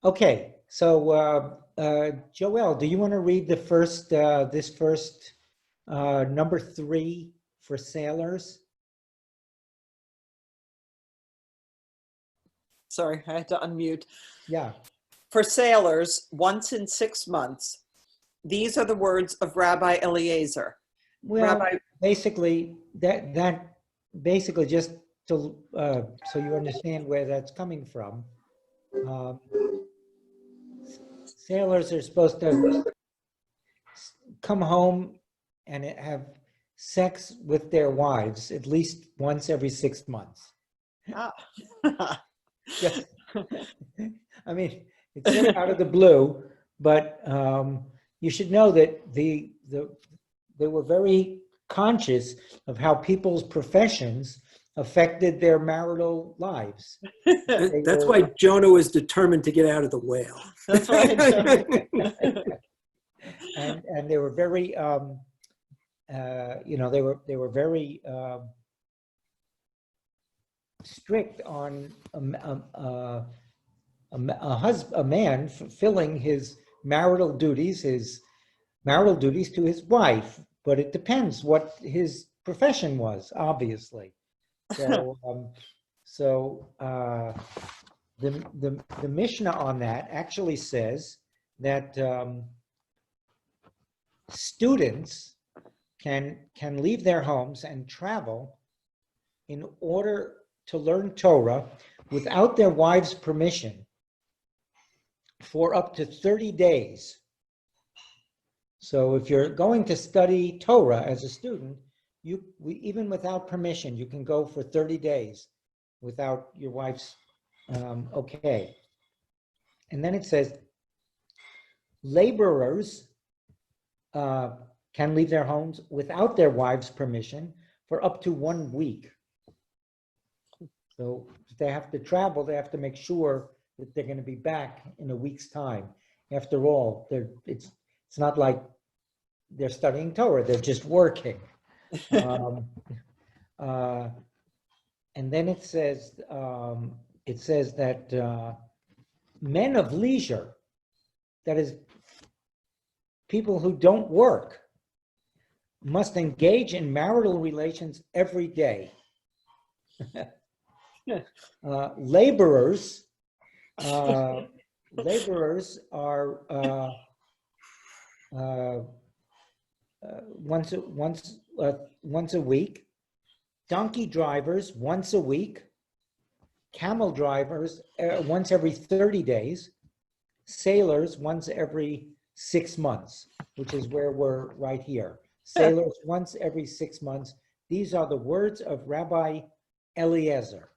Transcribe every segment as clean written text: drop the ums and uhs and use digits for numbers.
Okay, so Joel, do you want to read the first, this first number 3 for sailors? Sorry, I had to unmute. Yeah. For sailors, once in 6 months, these are the words of Rabbi Eliezer. Well, Rabbi, basically, that basically just to so you understand where that's coming from. Um, Sailors are supposed to come home and have sex with their wives at least once every 6 months. Just, I mean, it's sort of out of the blue, but you should know that they were very conscious of how people's professions affected their marital lives. That's why Jonah was determined to get out of the whale. That's right. And they were very, you know, they were very strict on a man fulfilling his marital duties to his wife. But it depends what his profession was, obviously. So, the Mishnah on that actually says that students can leave their homes and travel in order to learn Torah without their wife's permission for up to 30 days. So if you're going to study Torah as a student, even without permission, you can go for 30 days without your wife's okay. And then it says, laborers can leave their homes without their wives' permission for up to 1 week. So if they have to travel, they have to make sure that they're going to be back in a week's time. After all, it's not like they're studying Torah, they're just working. And then it says that men of leisure, that is, people who don't work, must engage in marital relations every day. Laborers are once a week. Donkey drivers once a week. Camel drivers once every 30 days. Sailors once every 6 months, which is where we're right here. Sailors once every 6 months. These are the words of Rabbi Eliezer.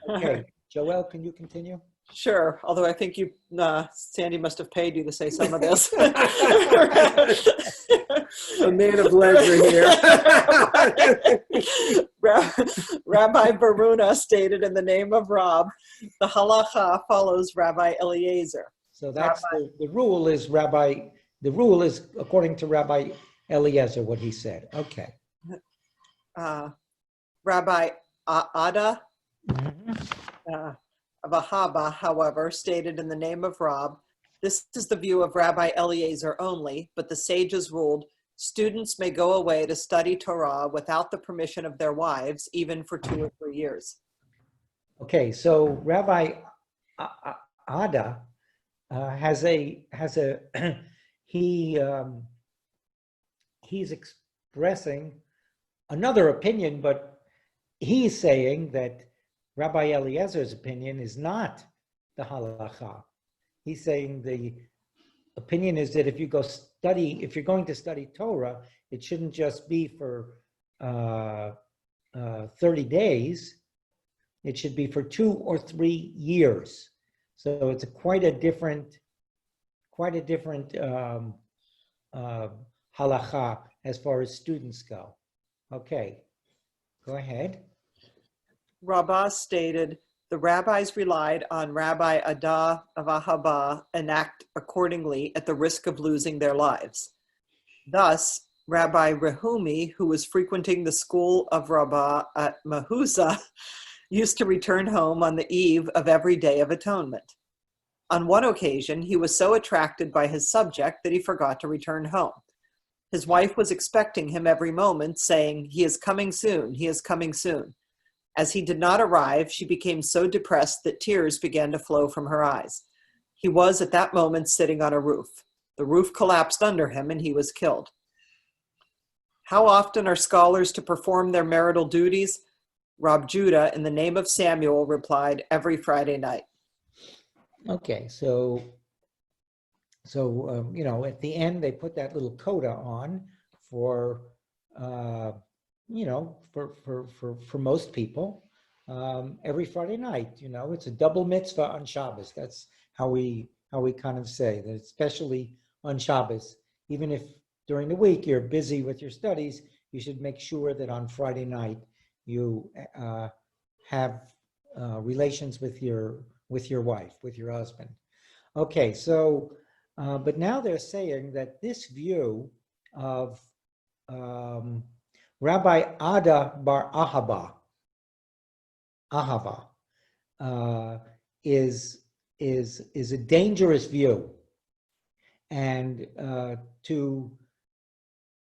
Okay, Joel, can you continue? Sure, although I think you, Sandy must have paid you to say some of this. A man of leisure here. Rabbi Baruna stated in the name of Rab, the halacha follows Rabbi Eliezer. So that's the rule is the rule is according to Rabbi Eliezer, what he said. Okay. Rabbi Ada Vahaba, however, stated in the name of Rab, this is the view of Rabbi Eliezer only, but the sages ruled, students may go away to study Torah without the permission of their wives, even for 2 or 3 years. Okay, so Rabbi Ada he's expressing another opinion, but he's saying that Rabbi Eliezer's opinion is not the halacha. He's saying the opinion is that if you're going to study Torah, it shouldn't just be for 30 days. It should be for 2 or 3 years. So it's quite a different halacha as far as students go. Okay, go ahead. Rabbah stated, the rabbis relied on Rabbi Ada Avahaba and act accordingly at the risk of losing their lives. Thus, Rabbi Rehumi, who was frequenting the school of Rabbah at Mahuza, used to return home on the eve of every Day of Atonement. On one occasion, he was so attracted by his subject that he forgot to return home. His wife was expecting him every moment, saying, "He is coming soon, he is coming soon." As he did not arrive, she became so depressed that tears began to flow from her eyes. He was at that moment sitting on a roof. The roof collapsed under him and he was killed. How often are scholars to perform their marital duties? Rab Judah, in the name of Samuel, replied, every Friday night. Okay, you know, at the end, they put that little coda on for, you know, for most people, every Friday night. You know, it's a double mitzvah on Shabbos. That's how we kind of say that, especially on Shabbos. Even if during the week you're busy with your studies, you should make sure that on Friday night you have relations with your wife, with your husband. Okay, so, but now they're saying that this view of Rabbi Ada bar Ahava is a dangerous view. And to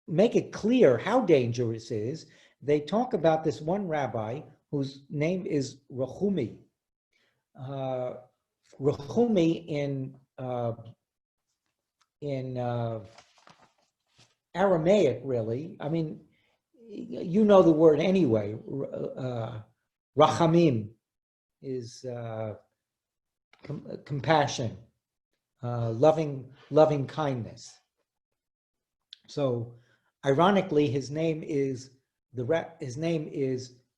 make it clear how dangerous it is, they talk about this one rabbi whose name is Rachumi. Rachumi in Aramaic, really. I mean, you know the word anyway. Rachamim is compassion, loving kindness. So, ironically, his name is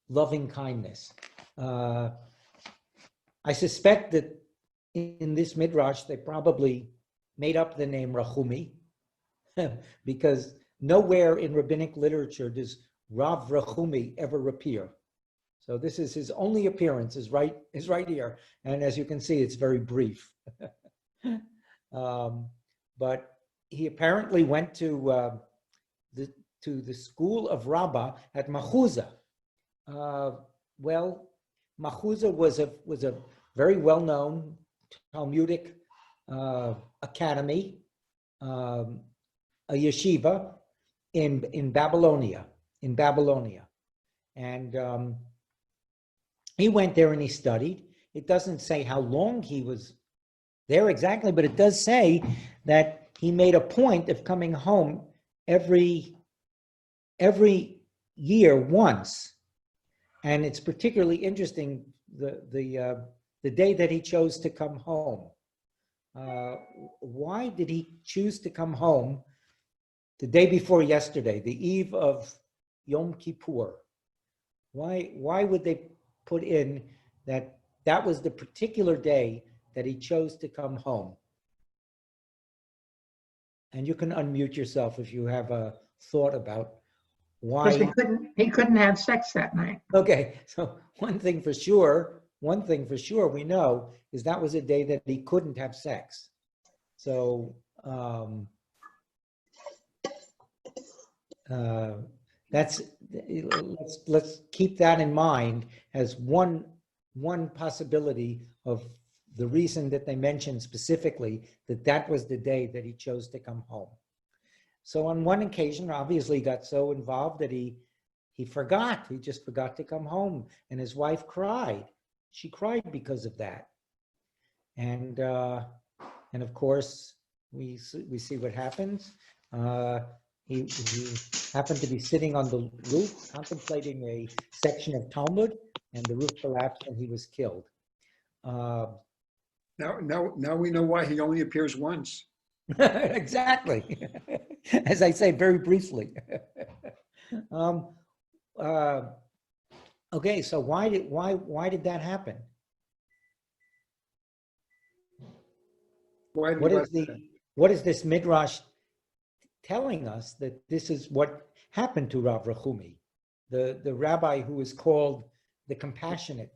loving kindness. I suspect that in this Midrash, they probably made up the name Rachumi because nowhere in rabbinic literature does Rav Rachumi ever appear. So this is his only appearance, is right here. And as you can see, it's very brief. But he apparently went to the school of Rabbah at Machuza. Well, Machuza was a very well-known Talmudic academy, a yeshiva in Babylonia. And he went there and he studied. It doesn't say how long he was there exactly, but it does say that he made a point of coming home every year once. And it's particularly interesting the day that he chose to come home. Why did he choose to come home the day before yesterday, the eve of Yom Kippur? Why would they put in that was the particular day that he chose to come home? And you can unmute yourself if you have a thought about why. Because he couldn't have sex that night. Okay, so one thing for sure we know is that was a day that he couldn't have sex. So let's keep that in mind as one possibility of the reason that they mentioned specifically that was the day that he chose to come home. So on one occasion, obviously, he got so involved that he just forgot to come home, and his wife cried. She cried because of that, and of course we see what happens. He happened to be sitting on the roof contemplating a section of Talmud, and the roof collapsed and he was killed. Now we know why he only appears once. Exactly. As I say, very briefly. Okay, so why did that happen? What is this Midrash telling us that this is what happened to Rav Rachumi, the rabbi who is called the compassionate,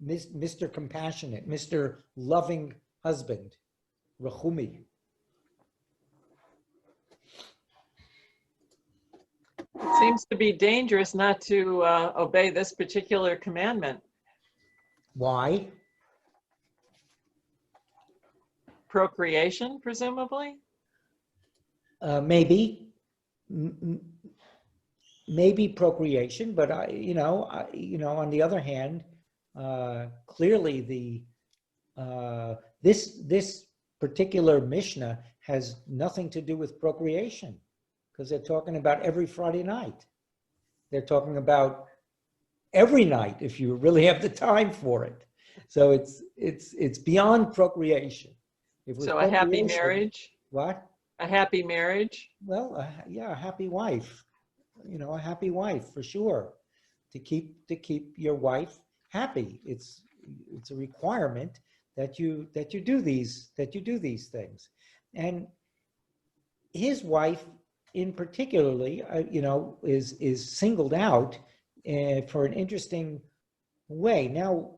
Mr. Compassionate, Mr. Loving Husband, Rachumi? It seems to be dangerous not to obey this particular commandment. Why? procreation, presumably? Maybe, maybe procreation, but on the other hand, clearly this particular Mishnah has nothing to do with procreation, because they're talking about every Friday night. They're talking about every night if you really have the time for it. So it's beyond procreation. If it was So a happy procreation- marriage? What? A happy marriage? Well, yeah, a happy wife. A happy wife for sure. To keep your wife happy. It's a requirement that you do these things. And his wife in particularly, is singled out for an interesting way. Now,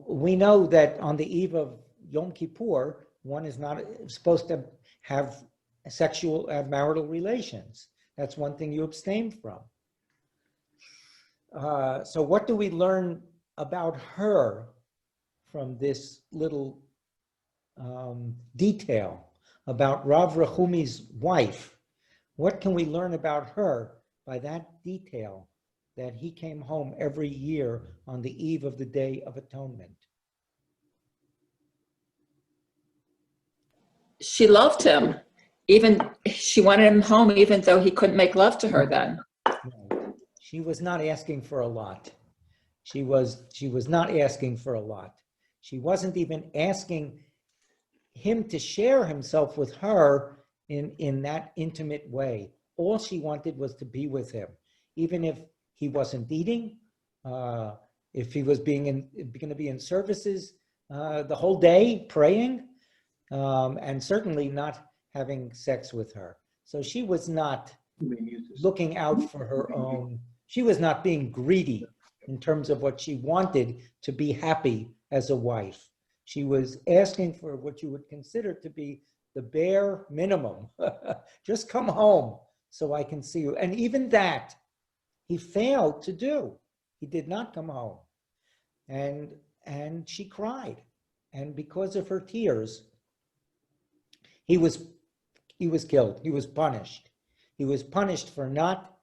we know that on the eve of Yom Kippur, one is not supposed to have marital relations. That's one thing you abstain from. So what do we learn about her from this little detail about Rav Rechumi's wife? What can we learn about her by that detail, that he came home every year on the eve of the Day of Atonement? She loved him. She wanted him home even though he couldn't make love to her then. No, she was not asking for a lot. She was not asking for a lot. She wasn't even asking him to share himself with her in that intimate way. All she wanted was to be with him, even if he wasn't eating, if he was going to be in services the whole day praying, and certainly not having sex with her. So she was not looking out for her own. She was not being greedy in terms of what she wanted to be happy as a wife. She was asking for what you would consider to be the bare minimum. Just come home so I can see you. And even that, he failed to do. He did not come home. And she cried. And because of her tears, he was killed. He was punished. He was punished for not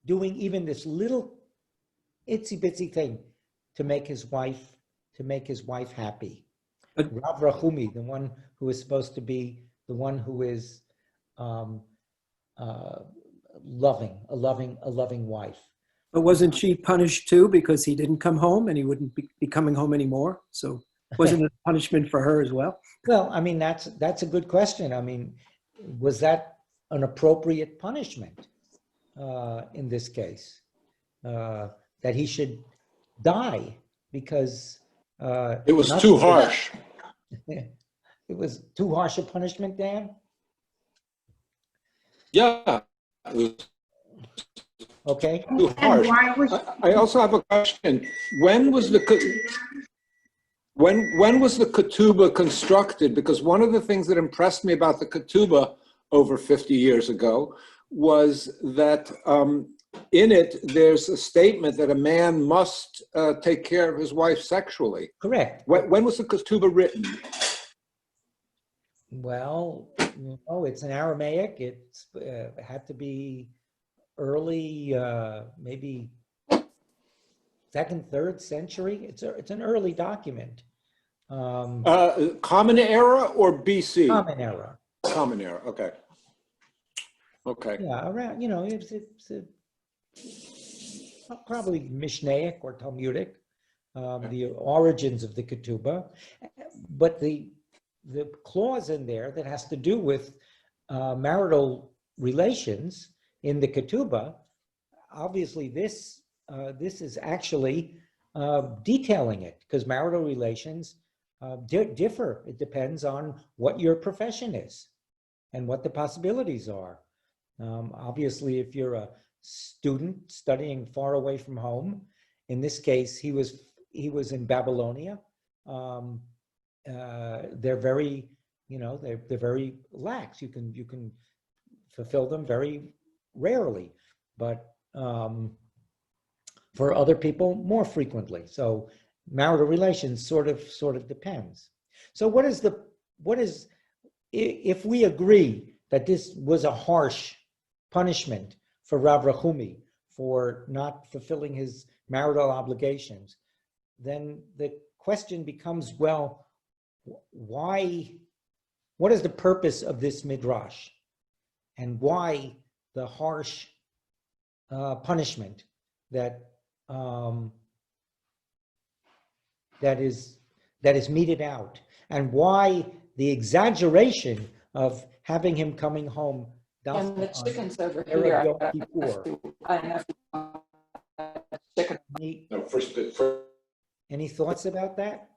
doing even this little itsy bitsy thing to make his wife happy. Rav Rachumi, the one who is supposed to be the one who is a loving wife. But wasn't she punished too because he didn't come home and he wouldn't be coming home anymore? So wasn't it a punishment for her as well? Well, I mean, that's a good question. I mean, was that an appropriate punishment in this case? That he should die because It was too harsh. It was too harsh a punishment, Dan? Yeah, it was Okay. too harsh. And why was I also have a question. When was the ketubah constructed? Because one of the things that impressed me about the ketubah over 50 years ago was that in it there's a statement that a man must take care of his wife sexually. Correct. When was the ketubah written? Well, it's in Aramaic. It's had to be early, maybe 2nd, 3rd century. It's an early document. Common Era or BC? Common Era. Common Era. Okay. Okay. Yeah, around. It's probably Mishnaic or Talmudic. The origins of the ketubah, but the clause in there that has to do with marital relations in the ketubah, obviously this is actually detailing it, because marital relations differ. It depends on what your profession is and what the possibilities are. Obviously, if you're a student studying far away from home, in this case, he was in Babylonia. They're very, they're very lax. You can fulfill them very rarely, but for other people more frequently. So marital relations sort of depends. So if we agree that this was a harsh punishment for Rav Rachumi for not fulfilling his marital obligations, then the question becomes, well, why, what is the purpose of this midrash? And why the harsh punishment that is meted out? And why the exaggeration of having him coming home And the dafka on chickens over Erev here. Yom Kippur? I have chicken. No, first, Any thoughts about that?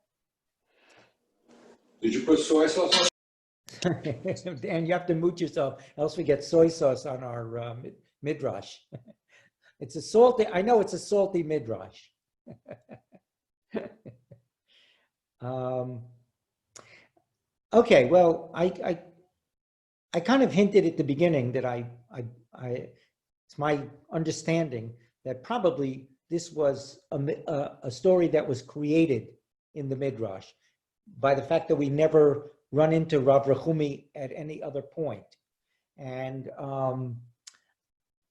did you put soy sauce on? And you have to mute yourself, else we get soy sauce on our midrash. It's a salty, I know it's a salty midrash. Okay, well, I kind of hinted at the beginning that it's my understanding that probably this was a story that was created in the midrash by the fact that we never run into Rav Rachumi at any other point. And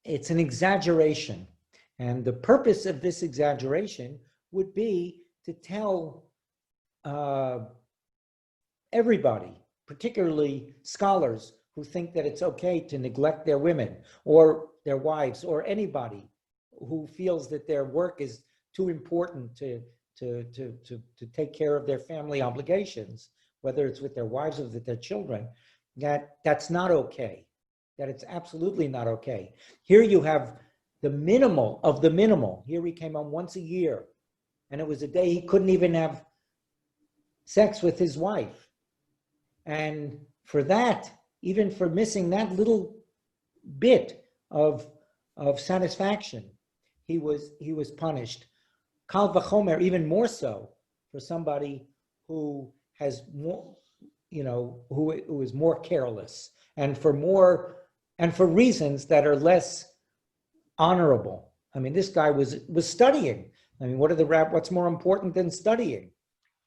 it's an exaggeration. And the purpose of this exaggeration would be to tell everybody, particularly scholars who think that it's okay to neglect their women or their wives or anybody who feels that their work is too important to take care of their family obligations, whether it's with their wives or with their children, that's not okay, that it's absolutely not okay. Here you have the minimal of the minimal. Here he came home once a year, and it was a day he couldn't even have sex with his wife. And for that, even for missing that little bit of satisfaction, he was punished. Kal v'chomer, even more so for somebody who has more, who is more careless, and for reasons that are less honorable. I mean, this guy was studying. I mean, what's more important than studying?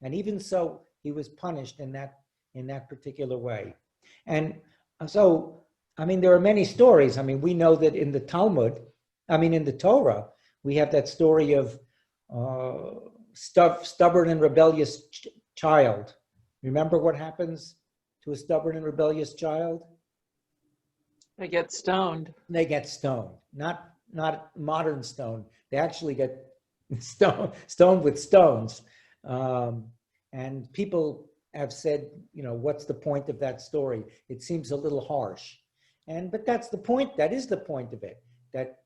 And even so, he was punished in that particular way. And so, I mean, there are many stories. I mean, we know that in the in the Torah, we have that story of stubborn and rebellious child. Remember what happens to a stubborn and rebellious child? They get stoned. They get stoned, not modern stone. They actually get stoned with stones. And people have said, what's the point of that story? It seems a little harsh. But that's the point. That is the point of it, that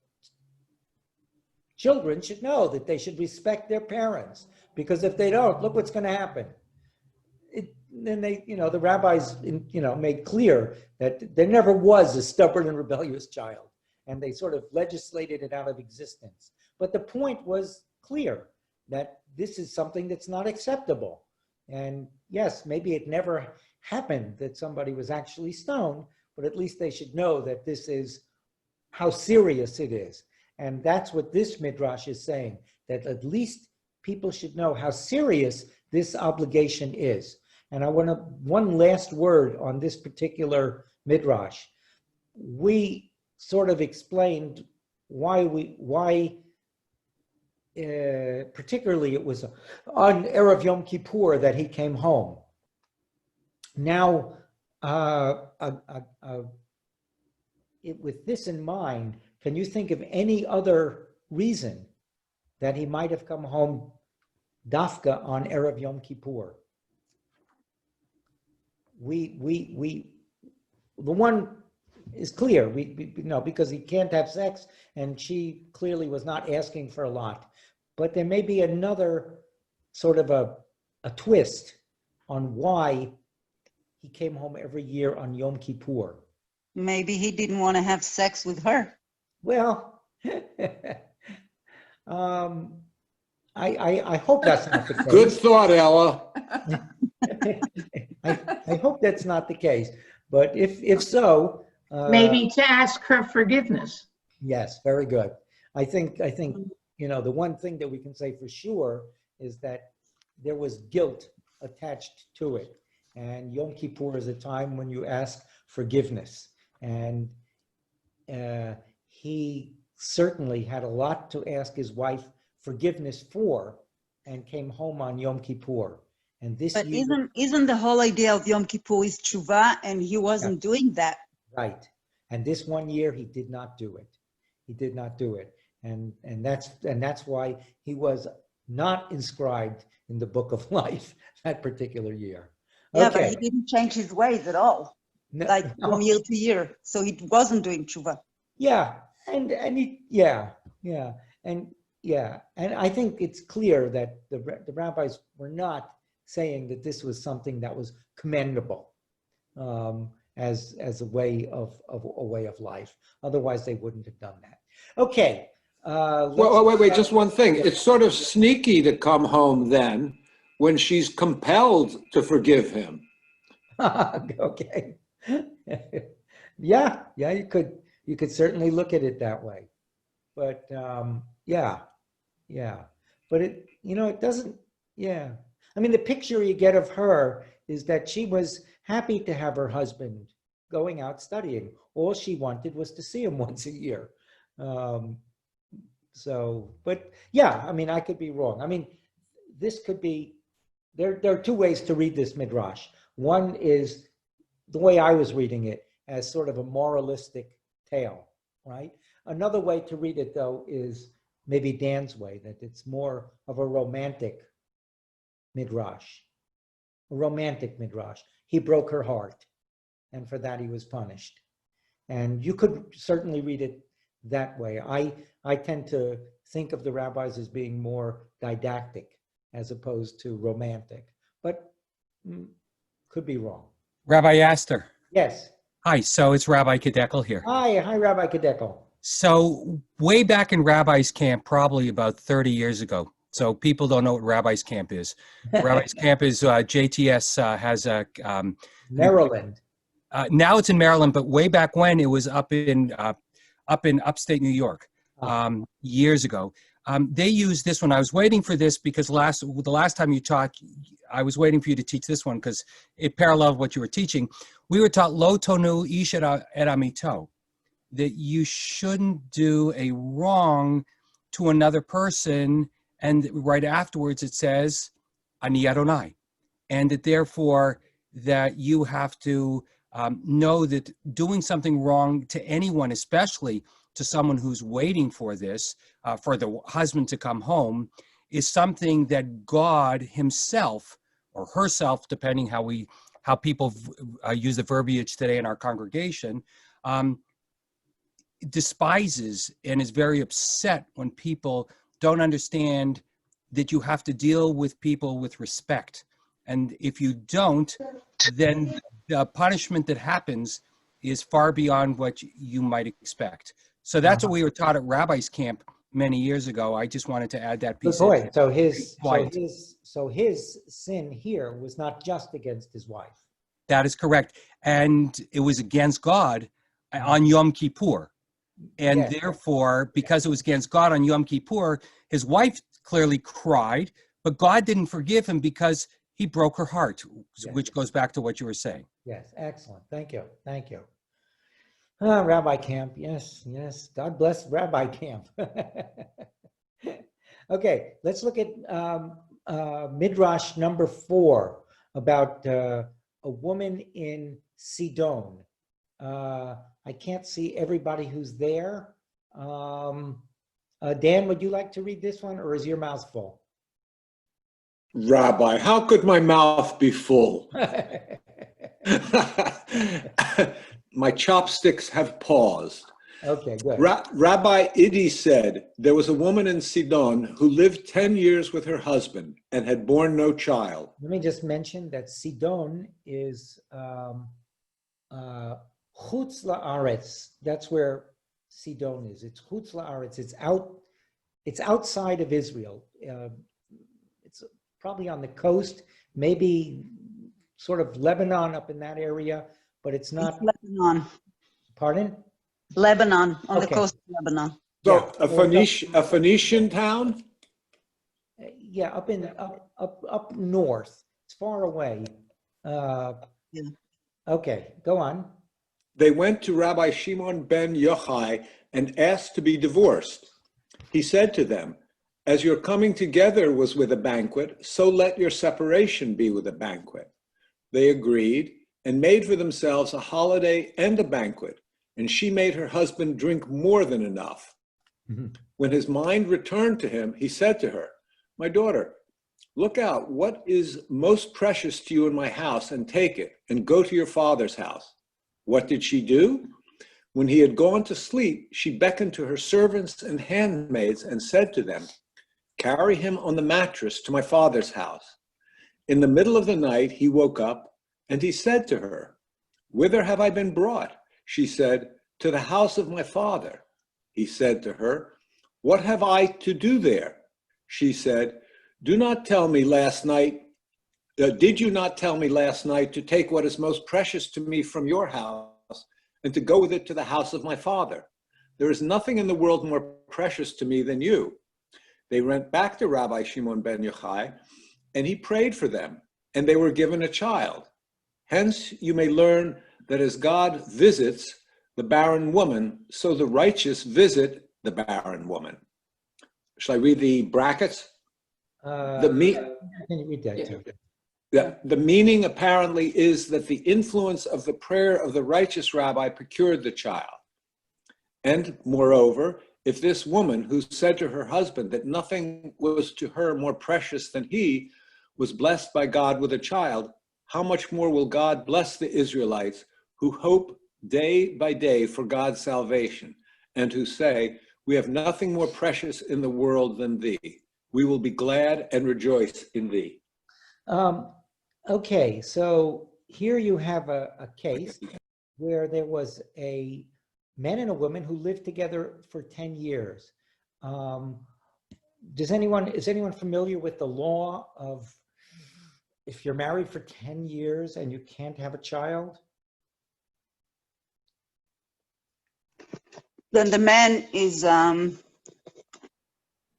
children should know that they should respect their parents, because if they don't, look what's going to happen. Then the rabbis, made clear that there never was a stubborn and rebellious child, and they sort of legislated it out of existence. But the point was clear, that this is something that's not acceptable. And yes, maybe it never happened that somebody was actually stoned, but at least they should know that this is how serious it is. And that's what this midrash is saying, that at least people should know how serious this obligation is. And I want one last word on this particular midrash. We sort of explained why particularly it was on Erev Yom Kippur that he came home. Now, with this in mind, can you think of any other reason that he might have come home dafka on Erev Yom Kippur? The one is clear. We because he can't have sex, and she clearly was not asking for a lot. But there may be another sort of a twist on why he came home every year on Yom Kippur. Maybe he didn't want to have sex with her. Well, I hope that's not the case. Good thought, Ella. I hope that's not the case. But if so, Maybe to ask her forgiveness. yes, very good. I think the one thing that we can say for sure is that there was guilt attached to it. And Yom Kippur is a time when you ask forgiveness. And he certainly had a lot to ask his wife forgiveness for, and came home on Yom Kippur. And this But year, isn't the whole idea of Yom Kippur is tshuva, and he wasn't doing that? right. And this one year he did not do it. He did not do it. And that's why he was not inscribed in the book of life that particular year. Yeah, but Okay. he didn't change his ways at all, No, like no. from year to year. So he wasn't doing tshuva. Yeah, and he, and I think it's clear that the rabbis were not saying that this was something that was commendable as a way of life. Otherwise, they wouldn't have done that. Okay. Wait, just one thing. It's sort of sneaky to come home then when she's compelled to forgive him. Okay. Yeah, you could certainly look at it that way. But yeah. But it, it doesn't, yeah. I mean, the picture you get of her is that she was happy to have her husband going out studying. All she wanted was to see him once a year. But yeah, I mean, I could be wrong. I mean, this could be, there are two ways to read this Midrash. One is the way I was reading it, as sort of a moralistic tale, right? Another way to read it, though, is maybe Dan's way, that it's more of a romantic Midrash. A romantic Midrash. He broke her heart, and for that he was punished. And you could certainly read it that way. I tend to think of the rabbis as being more didactic as opposed to romantic, but could be wrong. Rabbi Astor. Yes. Hi, so it's Rabbi Kadekel here. Hi, Rabbi Kadekel. So way back in Rabbi's camp, probably about 30 years ago. So people don't know what Rabbi's camp is. Rabbi's camp is JTS has a Maryland. Now it's in Maryland, but way back when it was up in upstate New York years ago. They used this one. I was waiting for this because the last time you taught, I was waiting for you to teach this one because it paralleled what you were teaching. We were taught lo tonu ish et amito, that you shouldn't do a wrong to another person, and right afterwards it says ani Adonai, and that therefore that you have to know that doing something wrong to anyone, especially to someone who's waiting for this, for the husband to come home, is something that God himself or herself, depending how people use the verbiage today in our congregation, despises and is very upset when people don't understand that you have to deal with people with respect. And if you don't, then the punishment that happens is far beyond what you might expect. So that's what we were taught at Rabbi's camp many years ago. I just wanted to add that piece. Good point. So his sin here was not just against his wife. That is correct. And it was against God on Yom Kippur. And Yes. therefore, because it was against God on Yom Kippur, his wife clearly cried, but God didn't forgive him because he broke her heart, Yes. which goes back to what you were saying. Yes, excellent. Thank you. Rabbi Camp, yes. God bless Rabbi Camp. Okay, let's look at Midrash number 4 about a woman in Sidon. I can't see everybody who's there. Dan, would you like to read this one, or is your mouth full? Rabbi, how could my mouth be full? My chopsticks have paused. Okay, good. Rabbi Idi said there was a woman in Sidon who lived 10 years with her husband and had borne no child. Let me just mention that Sidon is Chutz la'aretz. That's where Sidon is. It's Chutz la'aretz. It's outside of Israel. It's probably on the coast, maybe sort of Lebanon up in that area, but it's not. It's Lebanon. Pardon? Lebanon, on the Okay. coast of Lebanon. So Yeah. a Phoenician town? Yeah, up up north. It's far away. Yeah. Okay, go on. They went to Rabbi Shimon ben Yochai and asked to be divorced. He said to them, "As your coming together was with a banquet, so let your separation be with a banquet." They agreed and made for themselves a holiday and a banquet, and she made her husband drink more than enough. Mhm. When his mind returned to him, he said to her, "My daughter, look out what is most precious to you in my house and take it and go to your father's house." What did she do? When he had gone to sleep, she beckoned to her servants and handmaids and said to them, "Carry him on the mattress to my father's house." In the middle of the night, he woke up and he said to her, "Whither have I been brought?" She said, "To the house of my father." He said to her, "What have I to do there?" She said, Did you not tell me last night to take what is most precious to me from your house and to go with it to the house of my father? There is nothing in the world more precious to me than you. They went back to Rabbi Shimon ben Yochai, and he prayed for them, and they were given a child. Hence, you may learn that as God visits the barren woman, so the righteous visit the barren woman. Shall I read the brackets? Can you read that too? The meaning apparently is that the influence of the prayer of the righteous rabbi procured the child. And moreover, if this woman who said to her husband that nothing was to her more precious than he was blessed by God with a child, how much more will God bless the Israelites who hope day by day for God's salvation and who say, "We have nothing more precious in the world than thee. We will be glad and rejoice in thee." Okay, so here you have a case where there was a man and a woman who lived together for 10 years. Is anyone familiar with the law of if you're married for 10 years and you can't have a child? Then the man is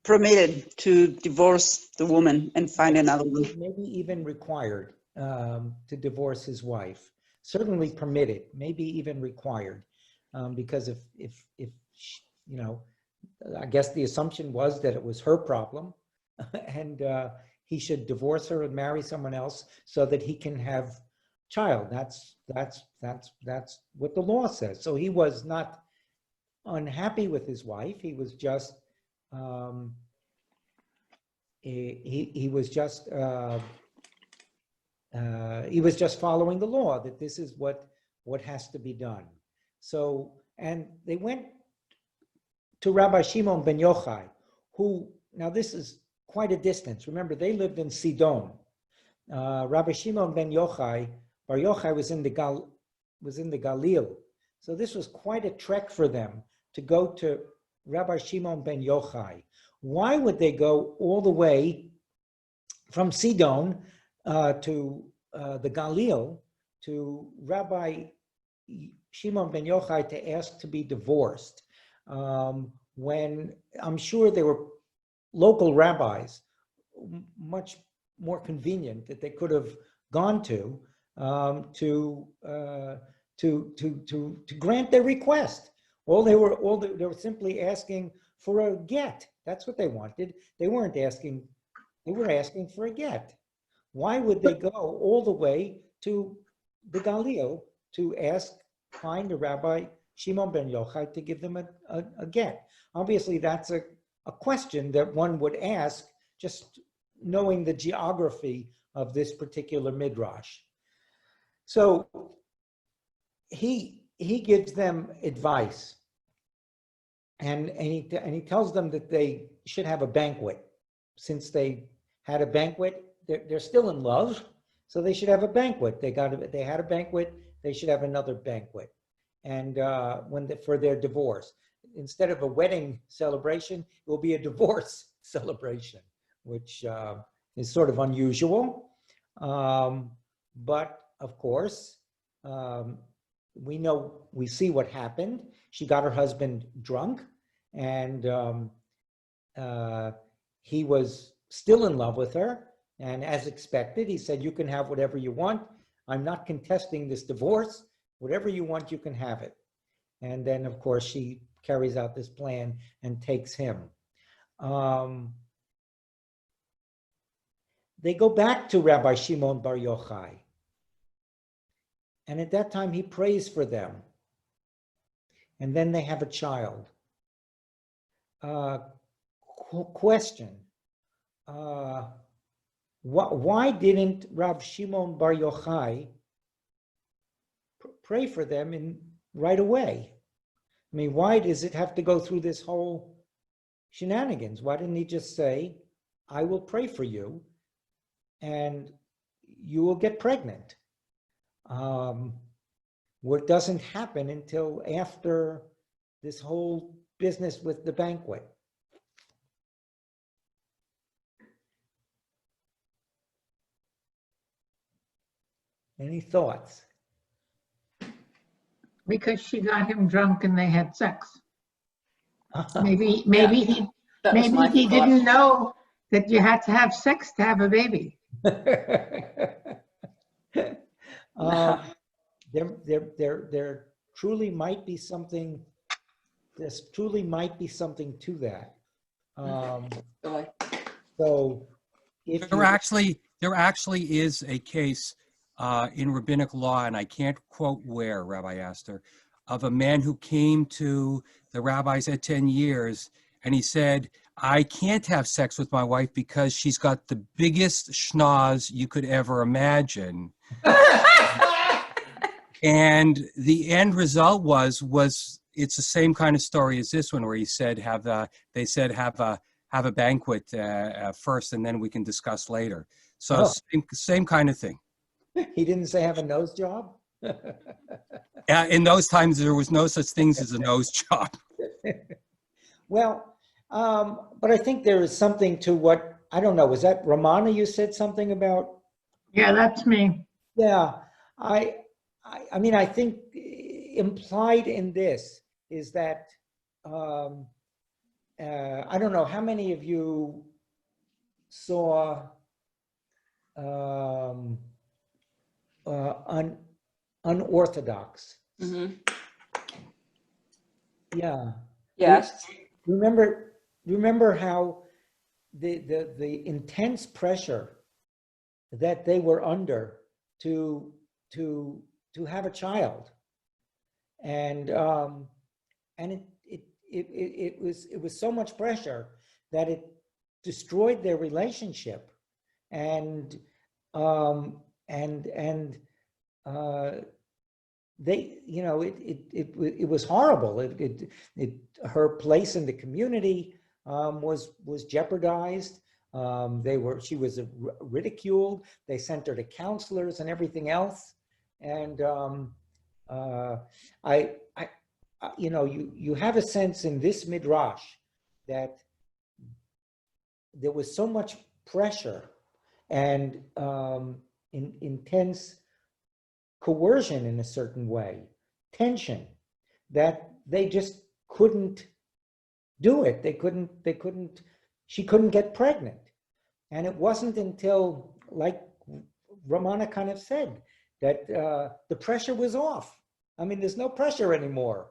permitted to divorce the woman and find another one. Maybe even required to divorce his wife. Certainly permitted, maybe even required, because if you know, I guess the assumption was that it was her problem, and he should divorce her and marry someone else so that he can have child. That's what the law says. So he was not unhappy with his wife. He was just he was just following the law, that this is what has to be done. So, and they went to Rabbi Shimon ben Yochai, who, now this is quite a distance. Remember, they lived in Sidon. Rabbi Shimon ben Yochai, Bar Yochai was in the Galil. So this was quite a trek for them to go to Rabbi Shimon ben Yochai. Why would they go all the way from Sidon to the Galil to Rabbi Shimon ben Yochai to ask to be divorced, when I'm sure there were local rabbis much more convenient that they could have gone to grant their request? They were simply asking for a get. That's what they wanted. They were asking for a get. Why would they go all the way to the Galil to find a Rabbi Shimon ben Yochai to give them a get? Obviously, that's a question that one would ask just knowing the geography of this particular Midrash. So he gives them advice, and he tells them that they should have a banquet. Since they had a banquet, they're still in love, so they should have a banquet. They had a banquet. They should have another banquet, and for their divorce, instead of a wedding celebration, it will be a divorce celebration, which is sort of unusual. But of course, we see what happened. She got her husband drunk, and he was still in love with her. And as expected, he said, you can have whatever you want. I'm not contesting this divorce. Whatever you want, you can have it. And then, of course, she carries out this plan and takes him. They go back to Rabbi Shimon Bar Yochai. And at that time, he prays for them. And then they have a child. Question. Why didn't Rab Shimon Bar Yochai pray for them right away? I mean, why does it have to go through this whole shenanigans? Why didn't he just say, I will pray for you and you will get pregnant? What doesn't happen until after this whole business with the banquet. Any thoughts? Because she got him drunk and they had sex. Maybe That was my he thought. didn't know that you had to have sex to have a baby. There truly might be something. There's truly might be something to that. So, if there actually is a case in rabbinic law, and I can't quote where, Rabbi Astor, of a man who came to the rabbis at 10 years, and he said, I can't have sex with my wife because she's got the biggest schnoz you could ever imagine. And the end result was it's the same kind of story as this one, where he said have a banquet first, and then we can discuss later. So same kind of thing. He didn't say have a nose job? In those times, there was no such things as a nose job. Well, but I think there is something to what, I don't know, was that Ramana you said something about? Yeah, that's me. Yeah, I mean, I think implied in this is that, I don't know, how many of you saw Unorthodox? Mm-hmm. Yeah. Yes. Remember how the intense pressure that they were under to have a child, and it was so much pressure that it destroyed their relationship, and they, you know, it was horrible. Her place in the community was jeopardized. She was ridiculed. They sent her to counselors and everything else. And you have a sense in this Midrash that there was so much pressure and intense coercion in a certain way, tension, that they just couldn't do it. She couldn't get pregnant. And it wasn't until, like Ramana kind of said, that the pressure was off. I mean, there's no pressure anymore.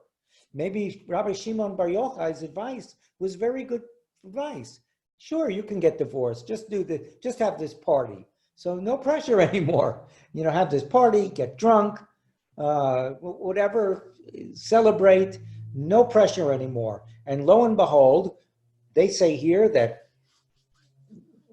Maybe Rabbi Shimon Bar Yochai's advice was very good advice. Sure, you can get divorced. Just have this party. So no pressure anymore. You know, have this party, get drunk, whatever, celebrate. No pressure anymore. And lo and behold, they say here that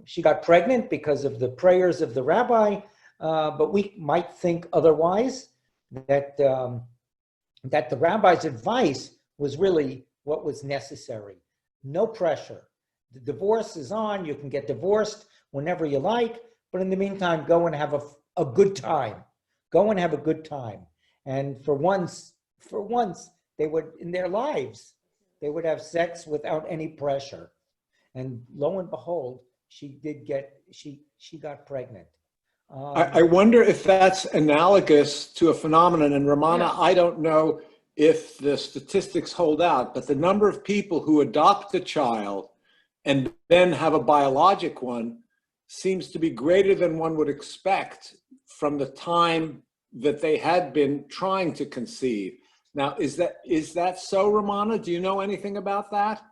she got pregnant because of the prayers of the rabbi, but we might think otherwise, that the rabbi's advice was really what was necessary. No pressure. The divorce is on. You can get divorced whenever you like, but in the meantime, go and have a good time. Go and have a good time. And for once, they would, in their lives, they would have sex without any pressure. And lo and behold, she got pregnant. I wonder if that's analogous to a phenomenon. And Ramana, I don't know if the statistics hold out, but the number of people who adopt a child and then have a biologic one seems to be greater than one would expect from the time that they had been trying to conceive. Now, is that so, Ramana? Do you know anything about that?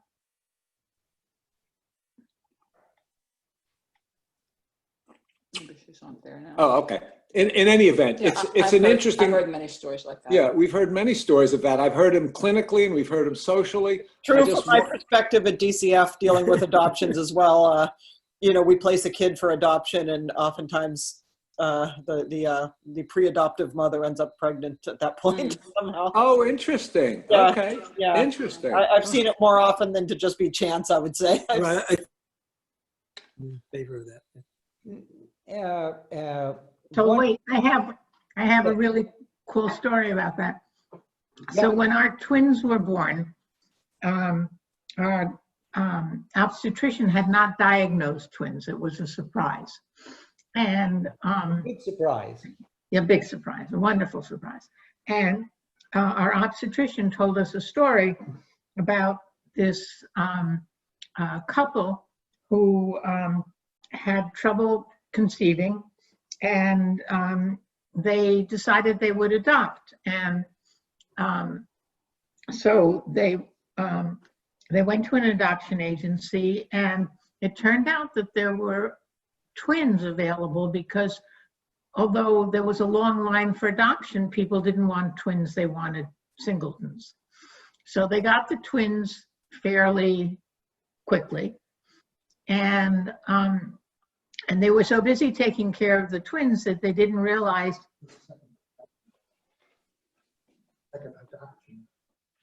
Maybe she's not there now. Oh, okay. In any event, Yeah, it's an interesting. I've heard many stories like that. Yeah, we've heard many stories of that. I've heard them clinically and we've heard them socially. True from my perspective at DCF dealing with adoptions as well. You know, we place a kid for adoption, and oftentimes the pre-adoptive mother ends up pregnant at that point somehow. Oh, interesting. Yeah, Okay. yeah. Interesting. I've seen it more often than to just be chance, I would say. Right, I'm in favor of that. So One- wait, I have a really cool story about that. So when our twins were born, our obstetrician had not diagnosed twins. It was a surprise. And Big surprise. yeah, big surprise, a wonderful surprise. And our obstetrician told us a story about this couple who had trouble conceiving, and they decided they would adopt. And so they went to an adoption agency, and it turned out that there were twins available, because although there was a long line for adoption, people didn't want twins, they wanted singletons. So they got the twins fairly quickly, and they were so busy taking care of the twins that they didn't realize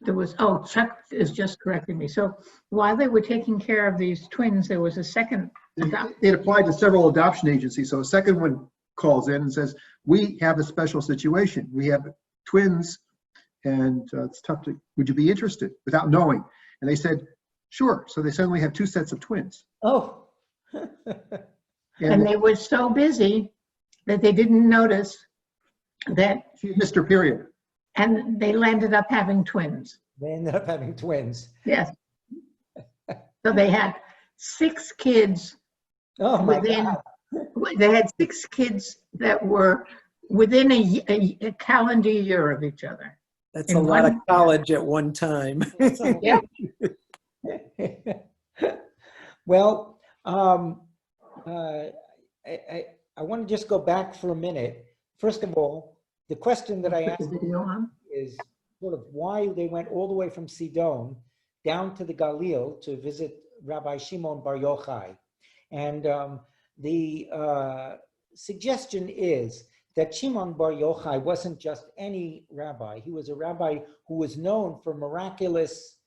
there was, oh, Chuck is just correcting me. So while they were taking care of these twins, there was a second. It applied to several adoption agencies. So a second one calls in and says, we have a special situation. We have twins and it's tough to, would you be interested, without knowing? And they said, sure. So they suddenly have two sets of twins. Oh. And they were so busy that they didn't notice that. She missed her period. And they ended up having twins. They ended up having twins. Yes. So they had 6 kids. Oh my within, God. They had 6 kids that were within a calendar year of each other. That's a lot of college at one time. Yeah. Well, I want to just go back for a minute. First of all, the question that I asked is sort of why they went all the way from Sidon down to the Galil to visit Rabbi Shimon Bar Yochai. And the suggestion is that Shimon Bar Yochai wasn't just any rabbi. He was a rabbi who was known for miraculous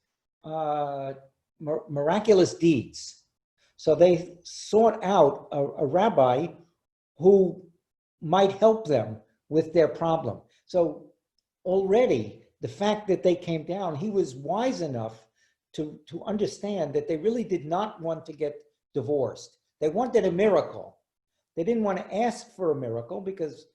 deeds. So they sought out a rabbi who might help them with their problem. So already the fact that they came down, he was wise enough to understand that they really did not want to get divorced. They wanted a miracle. They didn't want to ask for a miracle because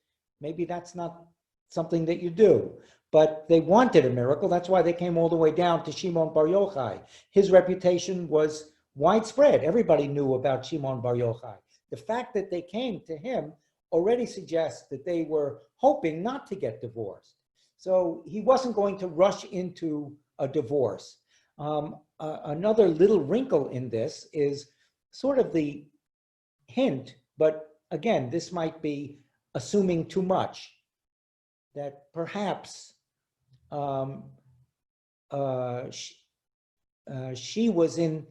maybe that's not something that you do. But they wanted a miracle. That's why they came all the way down to Shimon Bar Yochai. His reputation was widespread. Everybody knew about Shimon Bar Yochai. The fact that they came to him already suggests that they were hoping not to get divorced. So he wasn't going to rush into a divorce. Another little wrinkle in this is sort of the hint, but again, this might be assuming too much, that perhaps she was in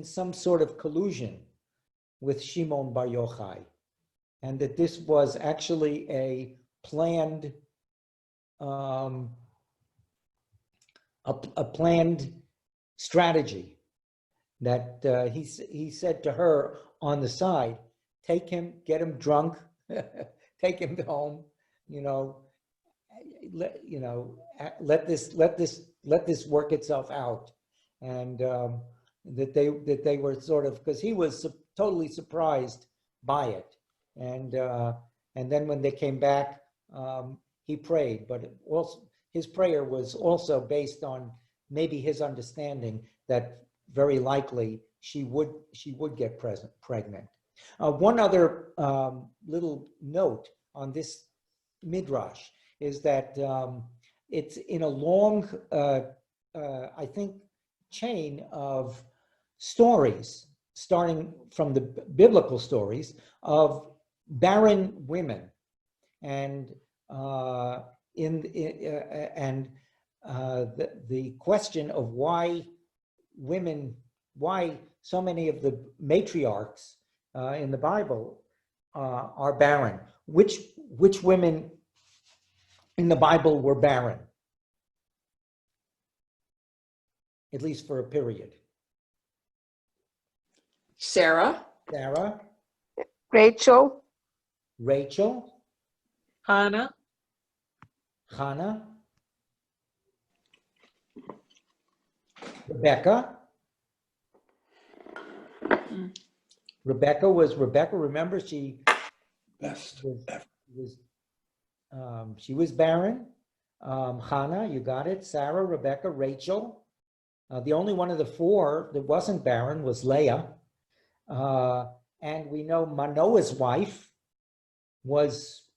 some sort of collusion with Shimon Bar Yochai, and that this was actually a planned strategy, that he said to her on the side, take him, get him drunk, take him home, let this work itself out. And that they were sort of, because he was totally surprised by it. And then when they came back, he prayed, but also his prayer was also based on maybe his understanding that very likely she would get pregnant. One other little note on this Midrash is that it's in a long, I think, chain of stories, starting from the biblical stories of barren women, and the question of why so many of the matriarchs in the Bible are barren. Which women in the Bible were barren, at least for a period? Sarah, Sarah, Rachel, Hannah, Hannah, Rebecca. Rebecca, remember, she was barren. Hannah, you got it. Sarah, Rebecca, Rachel. The only one of the four that wasn't barren was Leah. And we know Manoah's wife was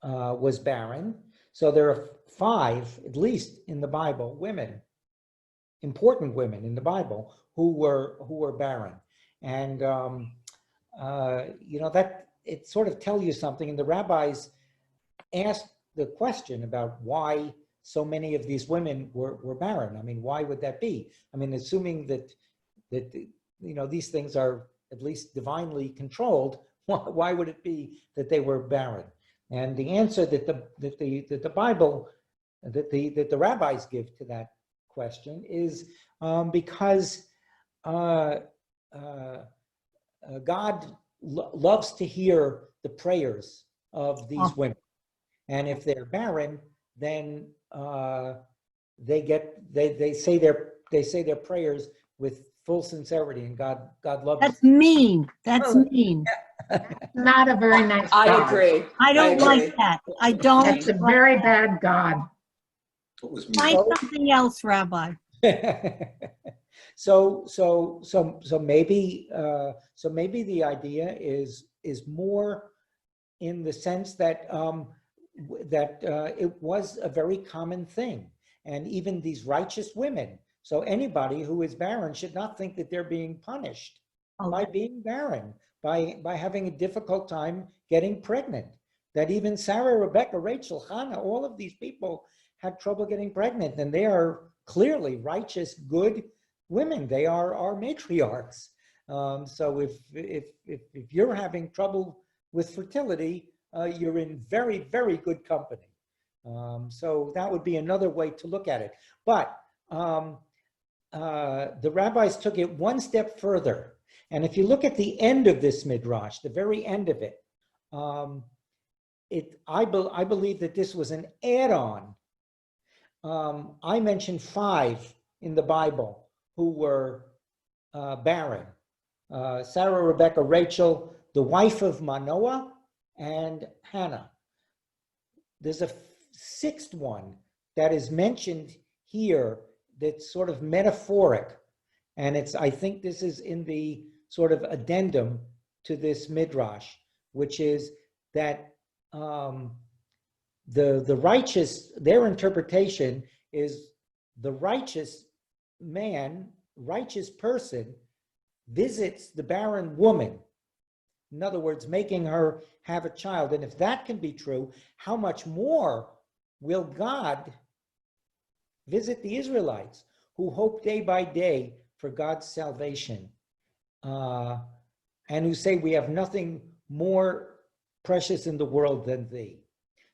barren. So there are 5, at least in the Bible, women, important women in the Bible who were barren. And that it sort of tells you something. And the rabbis asked the question about why so many of these women were barren. I mean, why would that be? I mean, assuming that these things are at least divinely controlled, why would it be that they were barren? And the answer that the Bible, that the rabbis give to that question is because God loves to hear the prayers of these women, and if they're barren, then they say their prayers with full sincerity, and God loves. that's mean. That's mean. Not a very nice I God. agree. I don't agree. like that. I don't. That's a very bad God. What was Try something else, Rabbi. So maybe the idea is more in the sense that it was a very common thing, and even these righteous women. So anybody who is barren should not think that they're being punished by being barren, by having a difficult time getting pregnant. That even Sarah, Rebecca, Rachel, Hannah, all of these people had trouble getting pregnant, and they are clearly righteous, good women. They are our matriarchs. So if you're having trouble with fertility, you're in very, very good company. So that would be another way to look at it. But the rabbis took it one step further. And if you look at the end of this Midrash, the very end of it, I believe that this was an add-on. I mentioned 5 in the Bible who were barren. Sarah, Rebecca, Rachel, the wife of Manoah, and Hannah. There's a 6th one that is mentioned here that's sort of metaphoric. And I think this is in the sort of addendum to this Midrash, which is that the righteous, their interpretation is the righteous man, righteous person visits the barren woman. In other words, making her have a child. And if that can be true, how much more will God visit the Israelites who hope day by day for God's salvation, and who say, we have nothing more precious in the world than thee.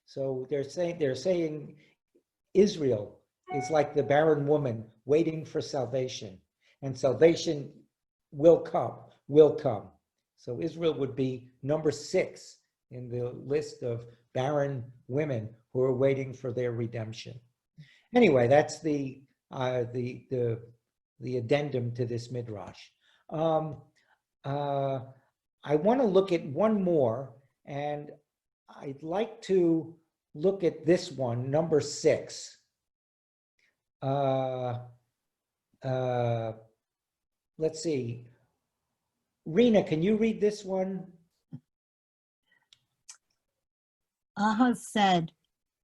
So they're saying Israel is like the barren woman waiting for salvation, and salvation will come. So Israel would be number 6 in the list of barren women who are waiting for their redemption. Anyway, that's the addendum to this Midrash. I want to look at one more, and I'd like to look at this one, number 6. Let's see. Rena, can you read this one? Ahaz said,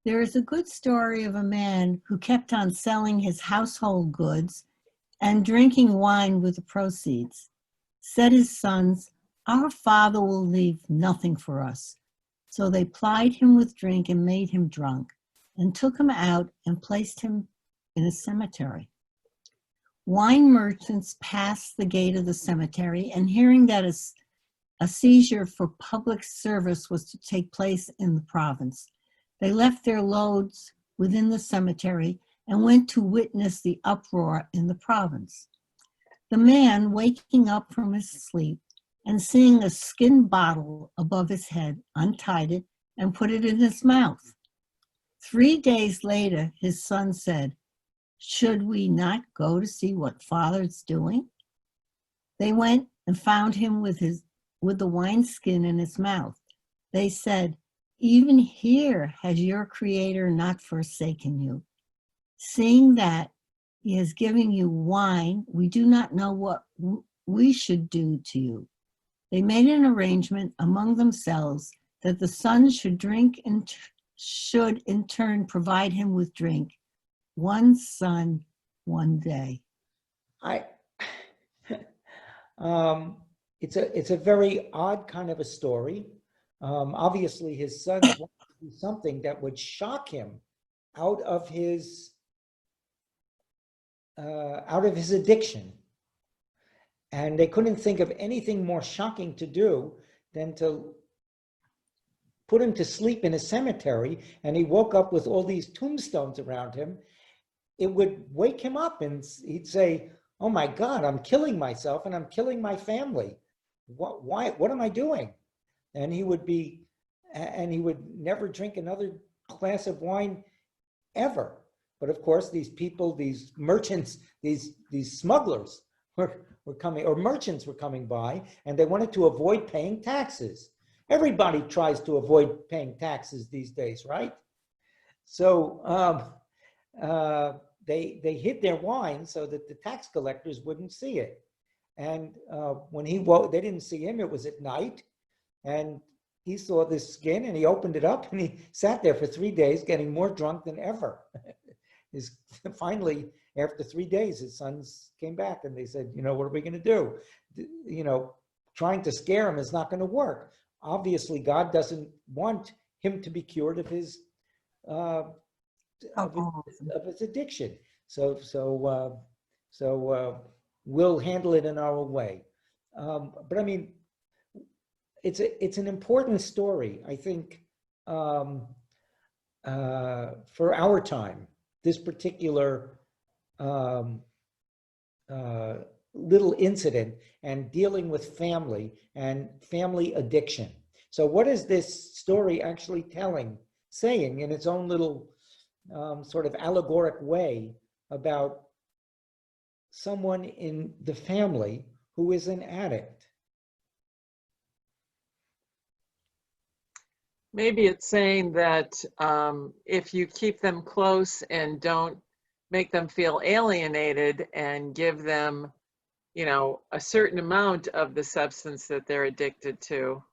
"There is a good story of a man who kept on selling his household goods and drinking wine with the proceeds. Said his sons, 'Our father will leave nothing for us.' So they plied him with drink and made him drunk, and took him out and placed him in a cemetery. Wine merchants passed the gate of the cemetery, and hearing that a seizure for public service was to take place in the province, they left their loads within the cemetery and went to witness the uproar in the province. The man, waking up from his sleep and seeing a skin bottle above his head, untied it and put it in his mouth. 3 days later, his son said, 'Should we not go to see what father's doing?' They went and found him with the wineskin in his mouth. They said, 'Even here has your creator not forsaken you. Seeing that he has given you wine, we do not know what we should do to you.' They made an arrangement among themselves that the son should drink and should in turn provide him with drink. One son, one day." It's a very odd kind of a story. Obviously, his sons wanted to do something that would shock him out of his addiction, and they couldn't think of anything more shocking to do than to put him to sleep in a cemetery. And he woke up with all these tombstones around him. It would wake him up, and he'd say, "Oh my God, I'm killing myself and I'm killing my family. What am I doing?" And he would never drink another glass of wine ever. But of course, these people, these merchants, these smugglers were coming, or merchants were coming by, and they wanted to avoid paying taxes. Everybody tries to avoid paying taxes these days, right? So they hid their wine so that the tax collectors wouldn't see it. And when he woke, they didn't see him. It was at night, and he saw this skin, and he opened it up, and he sat there for 3 days, getting more drunk than ever. Finally, after 3 days, his sons came back, and they said, "What are we going to do? Trying to scare him is not going to work. Obviously, God doesn't want him to be cured of his addiction. So we'll handle it in our own way." But I mean, it's an important story, I think, for our time. This particular little incident and dealing with family and family addiction. So what is this story actually saying in its own little sort of allegoric way about someone in the family who is an addict? Maybe it's saying that if you keep them close and don't make them feel alienated and give them, a certain amount of the substance that they're addicted to,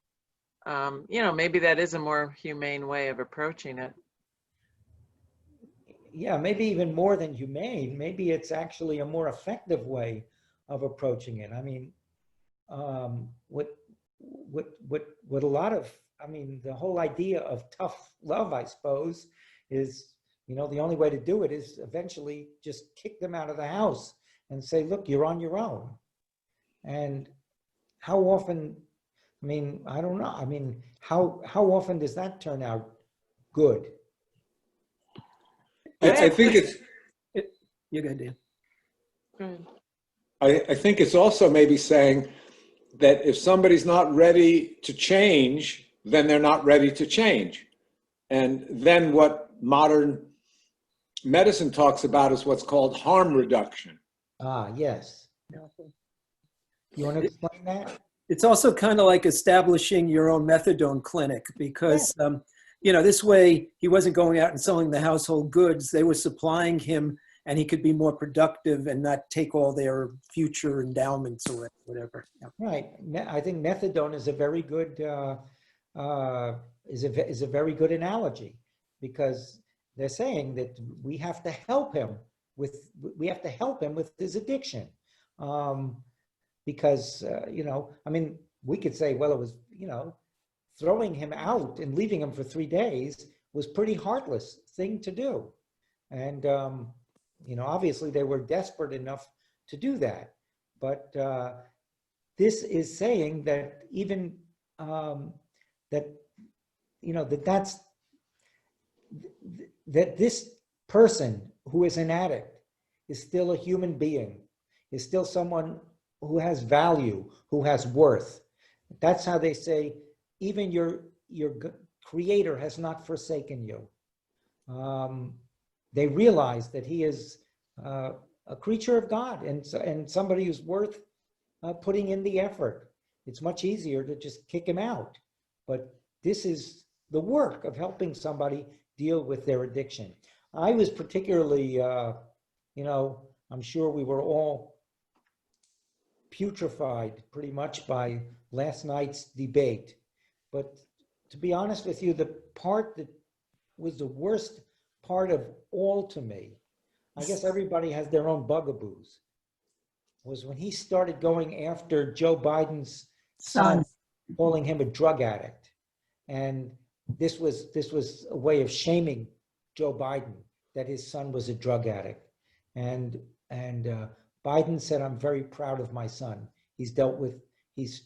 maybe that is a more humane way of approaching it. Yeah, maybe even more than humane. Maybe it's actually a more effective way of approaching it. I mean, what a lot of, the whole idea of tough love, I suppose, is, the only way to do it is eventually just kick them out of the house and say, "Look, you're on your own." And how often, I don't know. How often does that turn out good? I think it's. You go, Dan. Good. I think it's also maybe saying that if somebody's not ready to change, then they're not ready to change. And then what modern medicine talks about is what's called harm reduction. Ah, yes. You want to explain that? It's also kind of like establishing your own methadone clinic because, this way he wasn't going out and selling the household goods. They were supplying him and he could be more productive and not take all their future endowments or whatever. Yeah. Right. I think methadone is a very good is a very good analogy, because they're saying that we have to help him with his addiction, because I mean, we could say, well, it was, throwing him out and leaving him for 3 days was pretty heartless thing to do, and obviously they were desperate enough to do that, but this is saying that even that this person who is an addict is still a human being, is still someone who has value, who has worth. That's how they say, even your creator has not forsaken you. They realize that he is a creature of God, and somebody who's worth putting in the effort. It's much easier to just kick him out, but this is the work of helping somebody deal with their addiction. I was particularly, I'm sure we were all putrefied pretty much by last night's debate. But to be honest with you, the part that was the worst part of all to me, I guess everybody has their own bugaboos, was when he started going after Joe Biden's son, calling him a drug addict. And this was a way of shaming Joe Biden, that his son was a drug addict. And Biden said, I'm very proud of my son. He's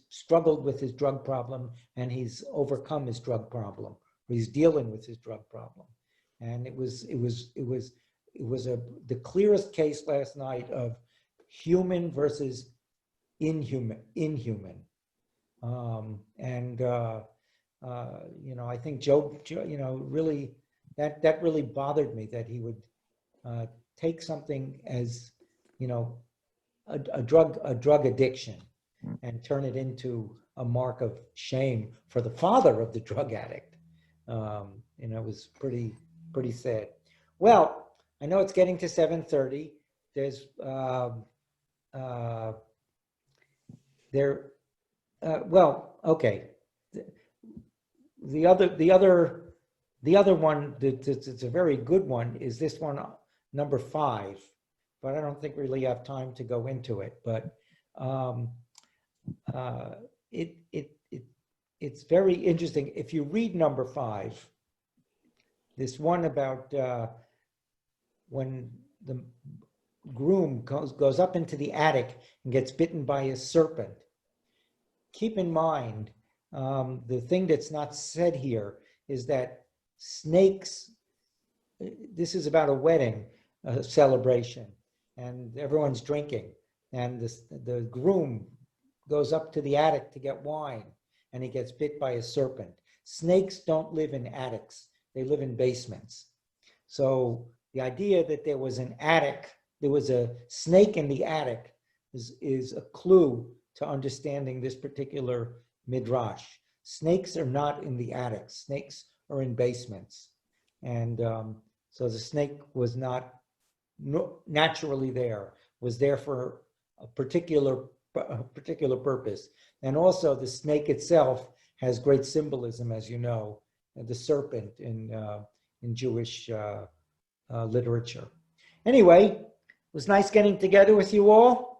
struggled with his drug problem, and he's overcome his drug problem. He's dealing with his drug problem. And it was the clearest case last night of human versus inhuman. I think Joe, really, that really bothered me, that he would take something as, a drug addiction and turn it into a mark of shame for the father of the drug addict. It was pretty sad. Well, I know it's getting to 7:30. There's okay. The other one that's a very good one is this one, number 5, but I don't think we really have time to go into it. But it's very interesting. If you read number 5, this one about when the groom goes up into the attic and gets bitten by a serpent. Keep in mind, the thing that's not said here is that snakes, this is about a wedding celebration, and everyone's drinking, and the groom goes up to the attic to get wine, and he gets bit by a serpent. Snakes don't live in attics, they live in basements. So the idea that there was an attic, there was a snake in the attic is a clue to understanding this particular Midrash. Snakes are not in the attics. Snakes are in basements. And so the snake was not naturally there, was there for a particular purpose. And also the snake itself has great symbolism, as you know, the serpent in Jewish literature. Anyway, it was nice getting together with you all.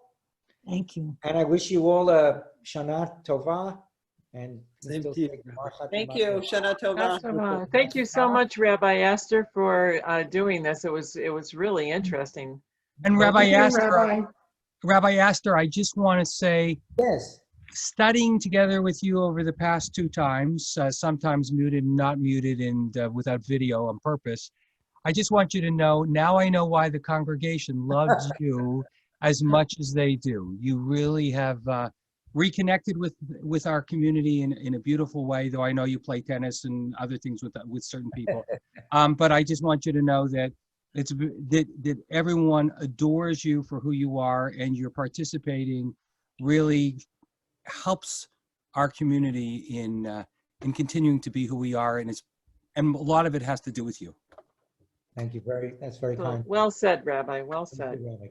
Thank you. And I wish you all a Shana Tova. And Same to you. Thank you. Shana Tova. Thank you so much, Rabbi Astor, for doing this. It was really interesting. And Rabbi Rabbi. Astor, I just want to say, yes, studying together with you over the past 2 times, sometimes muted and not muted and without video on purpose, I just want you to know, now I know why the congregation loves you as much as they do. You really have reconnected with our community in a beautiful way, though I know you play tennis and other things with certain people. But I just want you to know that that everyone adores you for who you are, and your participating really helps our community in continuing to be who we are, and a lot of it has to do with you. Thank you. That's very So, kind. well said, Rabbi, well Thank said. you, Rabbi.